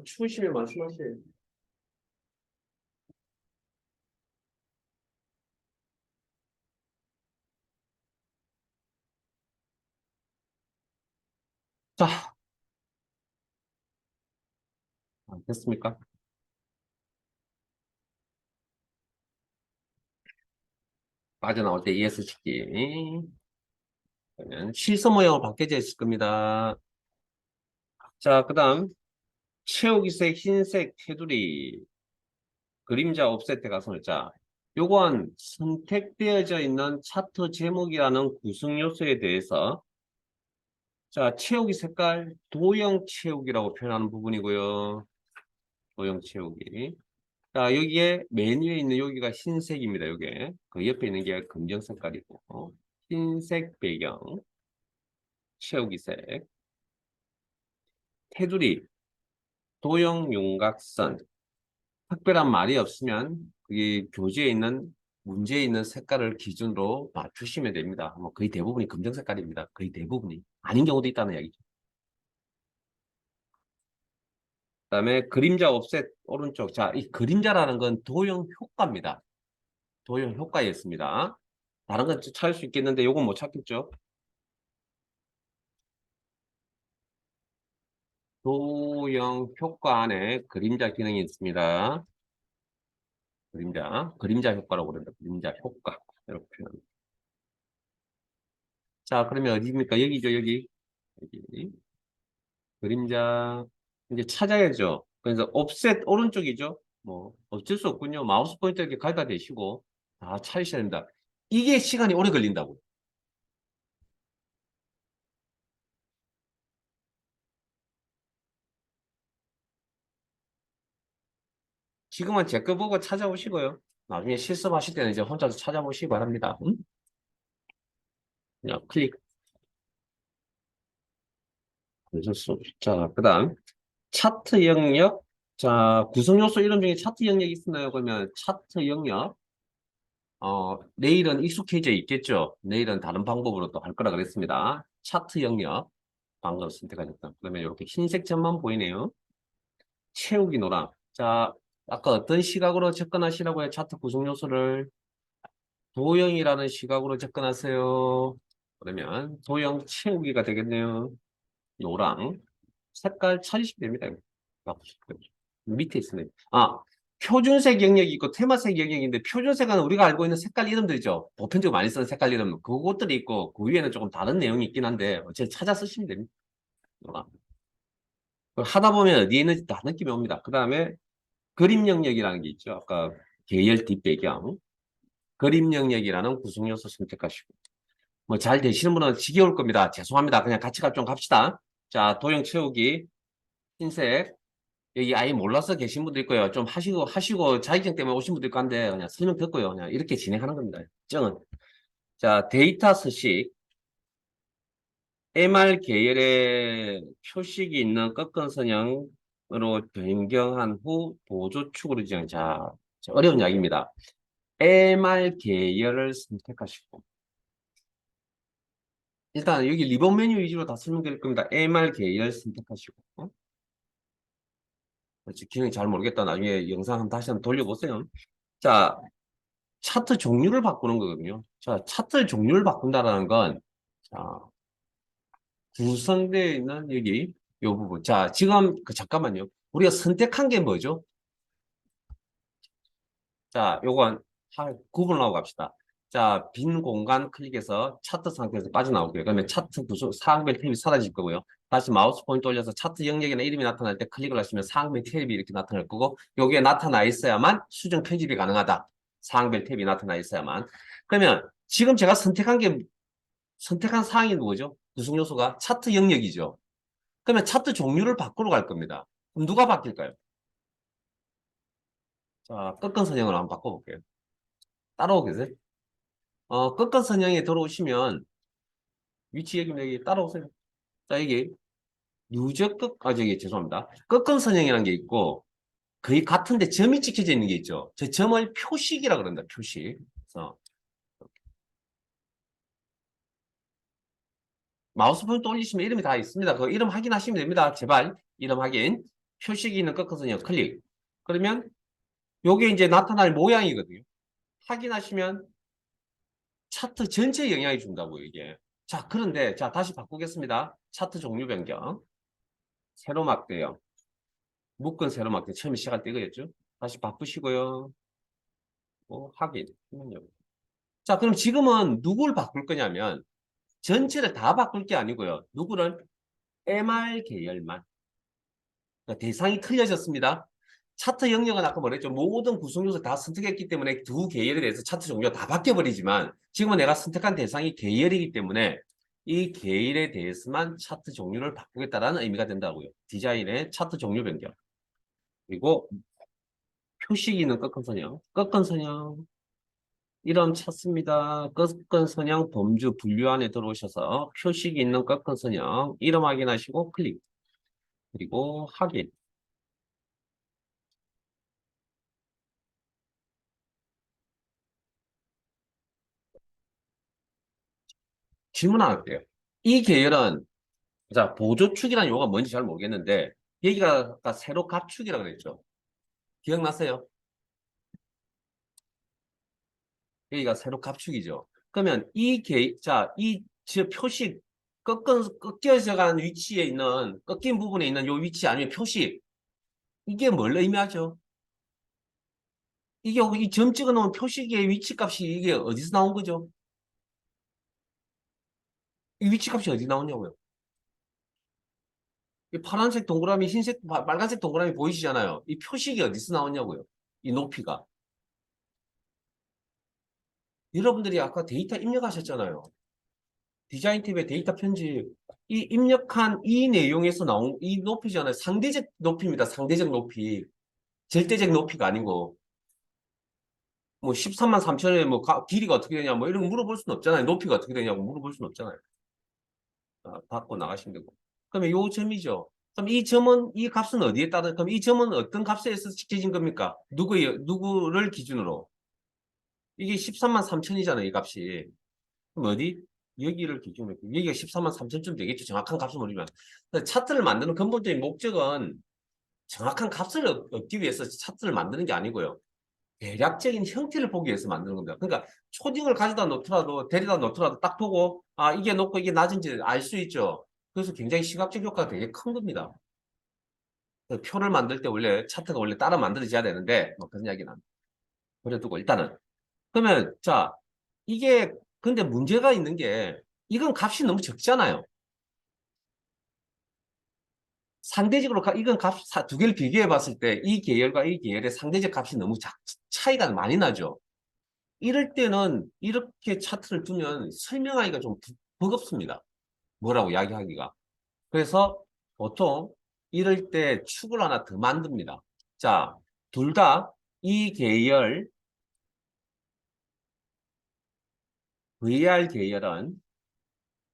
추우시면 말씀하세요. 자, 됐습니까? 빠져나올 때 ESC 키. 그러면 실서 모양으로 바뀌어져 있을 겁니다. 자, 그 다음, 체오기색, 흰색, 테두리, 그림자 옵셋 가선을 자, 요건 선택되어져 있는 차트 제목이라는 구성 요소에 대해서 자, 채우기 색깔 도형 채우기라고 표현하는 부분이고요. 도형 채우기. 자, 여기에 메뉴에 있는 여기가 흰색입니다. 요게. 그 옆에 있는 게 검정 색깔이고. 흰색 배경, 채우기 색. 테두리, 도형 윤곽선. 특별한 말이 없으면 그게 교재에 있는 문제에 있는 색깔을 기준으로 맞추시면 됩니다. 뭐 거의 대부분이 검정 색깔입니다. 거의 대부분이. 아닌 경우도 있다는 이야기죠. 그다음에 그림자 옵셋 오른쪽. 자, 이 그림자라는 건 도형 효과입니다. 도형 효과였습니다. 다른 건 찾을 수 있겠는데 요건 못 찾겠죠. 도형 효과 안에 그림자 기능이 있습니다. 그림자 효과라고 그럽니다. 그림자 효과. 이렇게 표현. 자, 그러면 어디입니까? 여기죠, 여기. 여기. 그림자. 이제 찾아야죠. 그래서 옵셋 오른쪽이죠. 뭐, 어쩔 수 없군요. 마우스 포인터 이렇게 가져다 대시고, 다 찾으셔야 됩니다. 이게 시간이 오래 걸린다고. 지금은 제 거 보고 찾아보시고요. 나중에 실습하실 때는 이제 혼자서 찾아보시기 바랍니다. 응? 그냥 클릭. 자, 그 다음. 차트 영역. 자, 구성 요소 이름 중에 차트 영역이 있나요? 그러면 차트 영역. 내일은 익숙해져 있겠죠. 내일은 다른 방법으로 또 할 거라 그랬습니다. 차트 영역. 방금 선택하셨다. 그러면 이렇게 흰색 점만 보이네요. 채우기 노랑. 자, 아까 어떤 시각으로 접근하시라고 해? 차트 구성 요소를 도형이라는 시각으로 접근하세요. 그러면 도형 채우기가 되겠네요. 노랑. 색깔 찾으시면 됩니다. 바꾸시면 밑에 있습니다. 표준색 영역이 있고 테마색 영역인데 표준색은 우리가 알고 있는 색깔 이름들이죠. 보편적으로 많이 쓰는 색깔 이름. 그것들이 있고 그 위에는 조금 다른 내용이 있긴 한데 어차피 찾아 쓰시면 됩니다. 노랑. 하다 보면 어디에 있는지 다 느낌이 옵니다. 그 다음에 그림 영역이라는 게 있죠. 아까 계열 뒷배경. 그림 영역이라는 구성 요소 선택하시고. 뭐 잘 되시는 분은 지겨울 겁니다. 죄송합니다. 그냥 같이 좀 갑시다. 자, 도형 채우기. 흰색. 여기 아예 몰라서 계신 분도 있고요. 좀 하시고 자격증 때문에 오신 분도 있고 한데 그냥 설명 듣고요. 그냥 이렇게 진행하는 겁니다. 정은. 자, 데이터 서식. MR 계열의 표식이 있는 꺾은 선형으로 변경한 후 보조축으로 지정. 자, 어려운 이야기입니다. MR 계열을 선택하시고. 일단 여기 리본 메뉴 위주로 다 설명드릴 겁니다. MR 계열 선택하시고. 기능이 잘 모르겠다. 나중에 영상 다시 한번 돌려보세요. 자, 차트 종류를 바꾸는 거거든요. 자, 차트 종류를 바꾼다는 건, 자, 구성되어 있는 여기, 요 부분. 자, 지금, 잠깐만요. 우리가 선택한 게 뭐죠? 자, 요건, 구분하고 갑시다. 자, 빈 공간 클릭해서 차트 상태에서 빠져나오고요. 그러면 차트 구조, 사항별 탭이 사라질 거고요. 다시 마우스 포인트 올려서 차트 영역이나 이름이 나타날 때 클릭을 하시면 사항별 탭이 이렇게 나타날 거고, 여기에 나타나 있어야만 수정 편집이 가능하다. 사항별 탭이 나타나 있어야만. 그러면 지금 제가 선택한 사항이 뭐죠? 구성 요소가 차트 영역이죠. 그러면 차트 종류를 바꾸러 갈 겁니다. 그럼 누가 바뀔까요? 자, 끝근 선형을 한번 바꿔볼게요. 따라오겠어요? 끝근 선형에 들어오시면 위치 여기 따라오세요. 자, 여기 누적 저기 죄송합니다. 끝근 선형이라는 게 있고 거의 같은데 점이 찍혀져 있는 게 있죠. 저 점을 표식이라 그런다. 표식. 그래서 마우스 포인트 올리시면 이름이 다 있습니다. 그 이름 확인하시면 됩니다. 제발 이름 확인. 표식이 있는 끝근 선형 클릭. 그러면 요게 이제 나타날 모양이거든요. 확인하시면 차트 전체에 영향이 준다고 이게. 자, 그런데 자 다시 바꾸겠습니다. 차트 종류 변경. 세로막 대형. 묶은 세로막 대 처음에 시작할 때 이거였죠. 다시 바꾸시고요. 확인. 자, 그럼 지금은 누구를 바꿀 거냐면 전체를 다 바꿀 게 아니고요. 누구를 MR 계열만. 그러니까 대상이 틀려졌습니다. 차트 영역은 아까 뭐랬죠? 모든 구성 요소 다 선택했기 때문에 두 계열에 대해서 차트 종류가 다 바뀌어버리지만 지금은 내가 선택한 대상이 계열이기 때문에 이 계열에 대해서만 차트 종류를 바꾸겠다라는 의미가 된다고요. 디자인의 차트 종류 변경. 그리고 표식이 있는 꺾은 선형. 꺾은 선형. 이름 찾습니다. 꺾은 선형 범주 분류 안에 들어오셔서 표식이 있는 꺾은 선형. 이름 확인하시고 클릭. 그리고 확인. 질문 하나 할게요. 이 계열은 자, 보조축이라는 용어가 뭔지 잘 모르겠는데, 여기가 아까 세로 갑축이라고 그랬죠. 기억나세요? 여기가 세로 갑축이죠. 그러면 자, 저 표식, 꺾여져 간 위치에 있는, 꺾인 부분에 있는 요 위치 아니면 표시. 이게 뭘 의미하죠? 이게 이 점 찍어 놓은 표시기의 위치 값이 이게 어디서 나온 거죠? 이 위치 값이 어디 나오냐고요? 이 파란색 동그라미, 흰색, 빨간색 동그라미 보이시잖아요. 이 표식이 어디서 나오냐고요? 이 높이가. 여러분들이 아까 데이터 입력하셨잖아요. 디자인 팁의 데이터 편집. 이 입력한 이 내용에서 나온 이 높이잖아요. 상대적 높이입니다. 상대적 높이. 절대적 높이가 아니고. 뭐 13만 3천에 뭐 길이가 어떻게 되냐 뭐 이런 거 물어볼 수는 없잖아요. 높이가 어떻게 되냐고 물어볼 수는 없잖아요. 받고 나가시면 되고. 그러면 요 점이죠. 그럼 이 점은 이 값은 어디에 따른 그럼 이 점은 어떤 값에 서 지켜진 겁니까? 누구를 기준으로? 이게 13만 3천이잖아요, 이 값이. 그럼 어디? 여기를 기준으로. 여기가 13만 3천쯤 되겠죠. 정확한 값을 모르면. 차트를 만드는 근본적인 목적은 정확한 값을 얻기 위해서 차트를 만드는 게 아니고요. 대략적인 형태를 보기 위해서 만드는 겁니다. 그러니까 초딩을 가져다 놓더라도 데려다 놓더라도 딱 보고 아 이게 높고 이게 낮은지 알 수 있죠. 그래서 굉장히 시각적 효과가 되게 큰 겁니다. 그 표를 만들 때 원래 차트가 원래 따라 만들어져야 되는데 뭐 그런 이야기는 그래두고 일단은 그러면 자 이게 근데 문제가 있는 게 이건 값이 너무 적잖아요. 상대적으로 이건 값 두 개를 비교해 봤을 때 이 계열과 이 계열의 상대적 값이 너무 차이가 많이 나죠. 이럴 때는 이렇게 차트를 두면 설명하기가 좀 버겁습니다. 뭐라고 이야기하기가. 그래서 보통 이럴 때 축을 하나 더 만듭니다. 자, 둘 다 이 계열, VR 계열은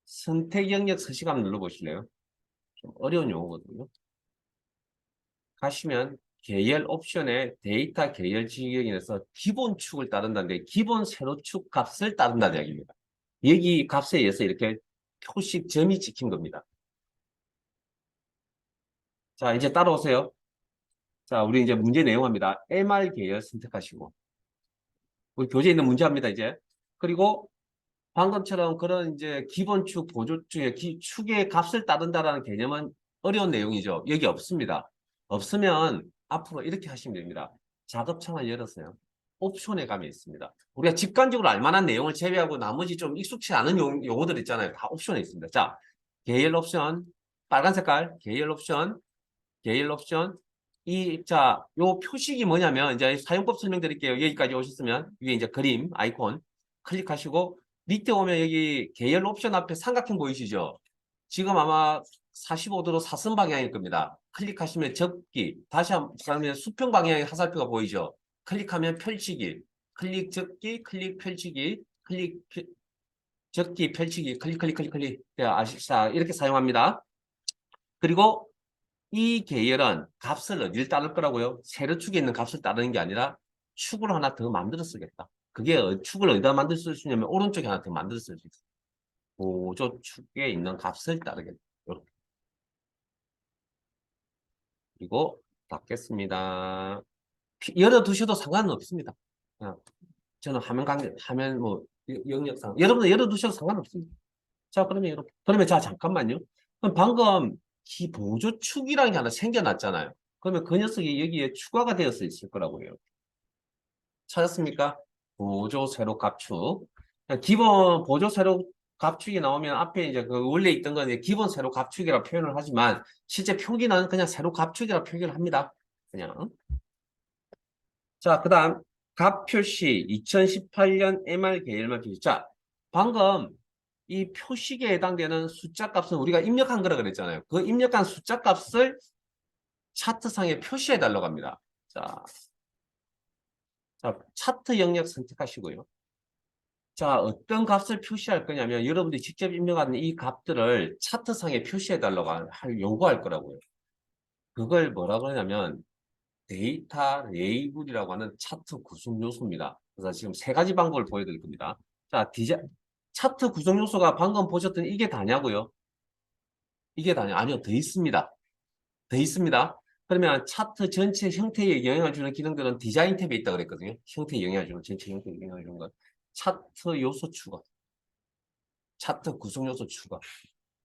선택 영역 서식 한번 눌러보실래요? 좀 어려운 용어거든요. 가시면 계열 옵션에 데이터 계열 지경에서 기본 축을 따른다는데 기본 세로축 값을 따른다는 이야기입니다. 여기 값에 의해서 이렇게 표식 점이 찍힌 겁니다. 자, 이제 따라오세요. 자, 우리 이제 문제 내용합니다. MR 계열 선택하시고. 우리 교재에 있는 문제 합니다, 이제. 그리고 방금처럼 그런 이제 기본축, 보조축의 축의 값을 따른다라는 개념은 어려운 내용이죠. 여기 없습니다. 없으면 앞으로 이렇게 하시면 됩니다. 작업창을 열었어요. 옵션에 가면 있습니다. 우리가 직관적으로 알만한 내용을 제외하고 나머지 좀 익숙치 않은 용어들 있잖아요. 다 옵션에 있습니다. 자, 계열 옵션, 빨간 색깔, 계열 옵션, 계열 옵션. 요 표식이 뭐냐면, 이제 사용법 설명드릴게요. 여기까지 오셨으면, 위에 이제 그림, 아이콘 클릭하시고, 밑에 오면 여기 계열 옵션 앞에 삼각형 보이시죠? 지금 아마 45도로 사선 방향일 겁니다. 클릭하시면 접기, 다시 한번 수평 방향의 화살표가 보이죠? 클릭하면 펼치기, 클릭 접기, 클릭 펼치기, 클릭 접기, 펼치기, 클릭, 클릭, 클릭, 클릭. 네, 아시죠? 이렇게 사용합니다. 그리고 이 계열은 값을 어디를 따를 거라고요? 세로축에 있는 값을 따르는 게 아니라 축을 하나 더 만들어 쓰겠다. 그게 축을 어디다 만들 수 있냐면 오른쪽에 하나 더 만들어 쓸 수 있어요. 보조축에 있는 값을 따르겠다. 이렇게. 그리고 닫겠습니다. 열어두셔도 상관은 없습니다. 그냥 저는 화면 뭐 영역상 여러분들 열어두셔도 상관없습니다. 자 그러면 이렇게 그러면 자 잠깐만요. 그럼 방금 보조축이라는 게 하나 생겨났잖아요. 그러면 그 녀석이 여기에 추가가 되어서 있을 거라고요. 찾았습니까? 보조 세로 값축. 기본 보조 세로 값축이 나오면 앞에 이제 그 원래 있던 건 이제 기본 세로 값축이라 표현을 하지만 실제 표기는 그냥 세로 값축이라 표기를 합니다. 그냥. 자, 그다음 값 표시 2018년 MR 계열만 표시. 자, 방금 이 표식에 해당되는 숫자 값은 우리가 입력한 거라 그랬잖아요. 그 입력한 숫자 값을 차트상에 표시해 달라고 합니다. 자, 차트 영역 선택하시고요. 자, 어떤 값을 표시할 거냐면 여러분들이 직접 입력하는 이 값들을 차트상에 표시해 달라고 요구할 거라고요. 그걸 뭐라 그러냐면 데이터 레이블이라고 하는 차트 구성 요소입니다. 그래서 지금 세 가지 방법을 보여드릴 겁니다. 자, 차트 구성 요소가 방금 보셨던 이게 다냐고요? 이게 다냐? 아니요, 더 있습니다. 더 있습니다. 그러면 차트 전체 형태에 영향을 주는 기능들은 디자인 탭에 있다고 그랬거든요. 형태에 영향을 주는, 전체 형태에 영향을 주는 것. 차트 요소 추가. 차트 구성 요소 추가.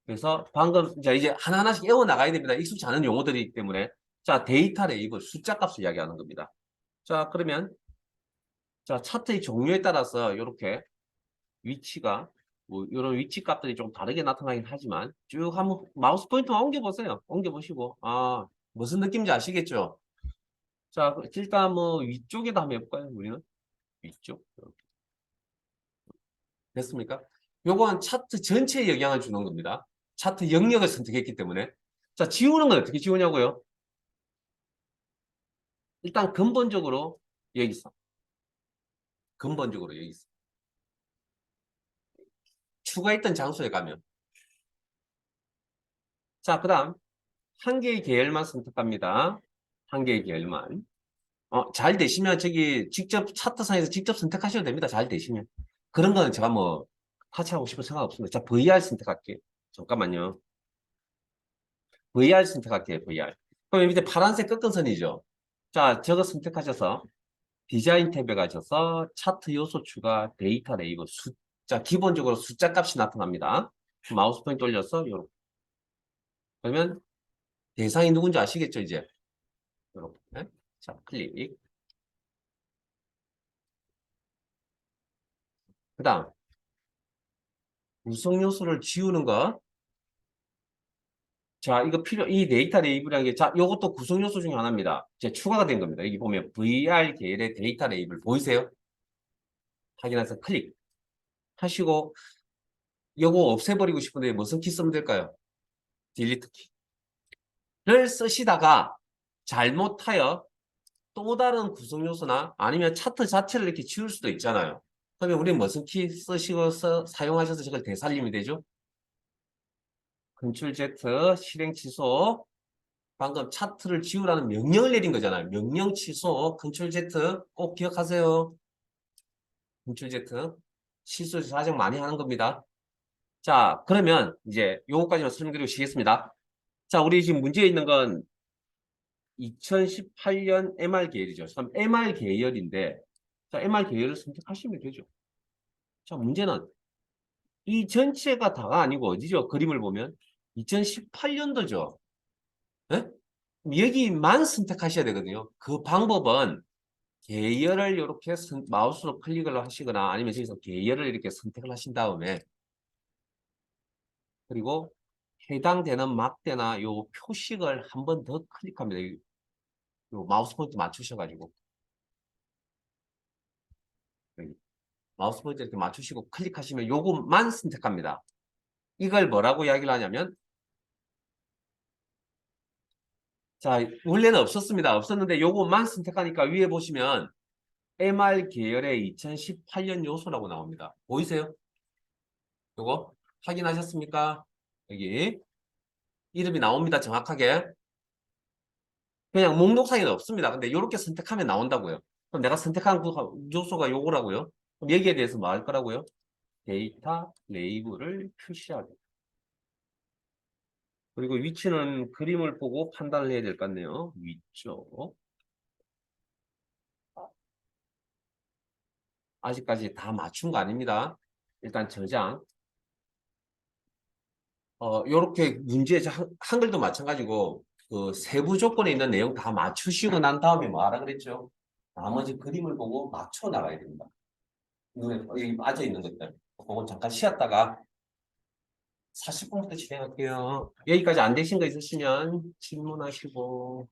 그래서 방금 이제 하나하나씩 외워 나가야 됩니다. 익숙치 않은 용어들이기 때문에. 자, 데이터 레이블, 숫자 값을 이야기하는 겁니다. 자, 그러면 자, 차트의 종류에 따라서 이렇게 위치가 뭐 이런 위치 값들이 좀 다르게 나타나긴 하지만 쭉 한번 마우스 포인트만 옮겨보세요. 옮겨보시고 무슨 느낌인지 아시겠죠? 자, 일단 뭐 위쪽에다 한번 해볼까요? 우리는 위쪽 이렇게. 됐습니까? 요건 차트 전체에 영향을 주는 겁니다. 차트 영역을 선택했기 때문에. 자, 지우는 건 어떻게 지우냐고요? 일단 근본적으로 여기 있어. 근본적으로 여기 있어. 추가했던 장소에 가면. 자, 그 다음 한 개의 계열만 선택합니다. 한 개의 계열만. 잘 되시면 저기 직접 차트상에서 직접 선택하셔도 됩니다. 잘 되시면. 그런 거는 제가 뭐 타치하고 싶은 생각 없습니다. 자, VR 선택할게요. 잠깐만요. VR 선택할게요. VR. 그럼 밑에 파란색 끝근선이죠. 자, 저거 선택하셔서 디자인 탭에 가셔서 차트 요소 추가 데이터 레이블 숫자 기본적으로 숫자 값이 나타납니다. 마우스 포인트 올려서 요렇게. 그러면 대상이 누군지 아시겠죠, 이제? 요렇게. 자, 클릭. 그다음 구성 요소를 지우는 거. 자, 이 데이터 레이블이라는 게, 자, 요것도 구성 요소 중에 하나입니다. 이제 추가가 된 겁니다. 여기 보면 VR 계열의 데이터 레이블 보이세요? 확인해서 클릭 하시고, 요거 없애버리고 싶은데 무슨 키 쓰면 될까요? 딜리트 키를 쓰시다가 잘못하여 또 다른 구성 요소나 아니면 차트 자체를 이렇게 지울 수도 있잖아요. 그러면 우리 무슨 키 쓰시고 사용하셔서 저걸 되살리면 되죠? 컨트롤 Z 실행 취소. 방금 차트를 지우라는 명령을 내린 거잖아요. 명령 취소, 컨트롤 Z 꼭 기억하세요. 컨트롤 Z 실수 가장 많이 하는 겁니다. 자, 그러면 이제 요거까지만 설명드리고 쉬겠습니다. 자, 우리 지금 문제에 있는 건 2018년 MR 계열이죠. 그럼 MR 계열인데, 자, MR 계열을 선택하시면 되죠. 자, 문제는 이 전체가 다가 아니고 어디죠? 그림을 보면 2018년도죠. 네? 여기만 선택하셔야 되거든요. 그 방법은 계열을 이렇게 마우스로 클릭을 하시거나 아니면 여기서 계열을 이렇게 선택을 하신 다음에 그리고 해당되는 막대나 요 표식을 한 번 더 클릭합니다. 요 마우스 포인트 맞추셔가지고 여기 마우스 포인트 이렇게 맞추시고 클릭하시면 요것만 선택합니다. 이걸 뭐라고 이야기를 하냐면 자 원래는 없었습니다. 없었는데 요것만 선택하니까 위에 보시면 MR 계열의 2018년 요소라고 나옵니다. 보이세요? 요거 확인하셨습니까? 여기 이름이 나옵니다. 정확하게. 그냥 목록상에는 없습니다. 근데 이렇게 선택하면 나온다고요. 그럼 내가 선택한 그 요소가 요거라고요. 그럼 여기에 대해서 뭐 할 거라고요? 데이터 레이블을 표시하고. 그리고 위치는 그림을 보고 판단을 해야 될 것 같네요. 위쪽. 아직까지 다 맞춘 거 아닙니다. 일단 저장. 요렇게 문제, 한글도 마찬가지고, 그 세부 조건에 있는 내용 다 맞추시고 난 다음에 뭐 하라 그랬죠? 나머지 그림을 보고 맞춰 나가야 됩니다. 눈에 여기 빠져 있는 것들. 그건 잠깐 쉬었다가 40분부터 진행할게요. 여기까지 안 되신 거 있으시면 질문하시고.